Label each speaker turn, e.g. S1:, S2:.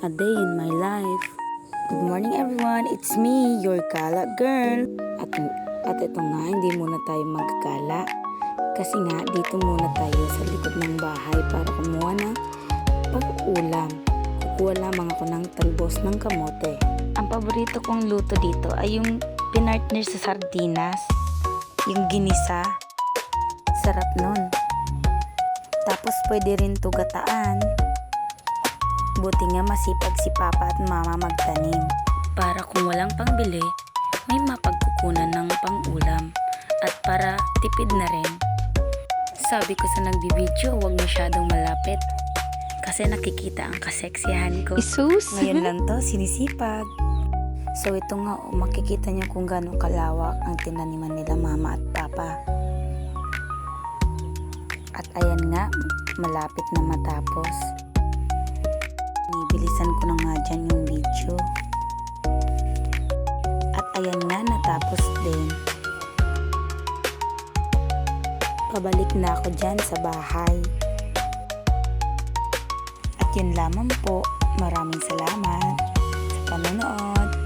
S1: A day in my life. Good morning everyone, it's me, your gala girl. At ito nga, hindi muna tayo magkala. Kasi nga, dito muna tayo sa likod ng bahay para kumuha ng pag-ulam. Kukuha lamang ako ng talbos ng kamote. Ang paborito kong luto dito ay yung pinartner sa sardinas. Yung ginisa. Sarap nun. Tapos pwede rin to gataan. Buti nga masipag si Papa at Mama magtanim. Para kung walang pangbili, may mapagkukunan ng pang-ulam. At para tipid na rin. Sabi ko sa nagbibideo, huwag masyadong malapit. Kasi nakikita ang kaseksihan ko.
S2: Isus!
S1: Ngayon lang to, sinisipag. So ito nga, makikita niyo kung gaano kalawak ang tinaniman nila Mama at Papa. At ayan nga, malapit na matapos. Bilisan ko na nga dyan yung video. At ayan nga, natapos din. Pabalik na ako dyan sa bahay. At yun lamang po. Maraming salamat sa panonood.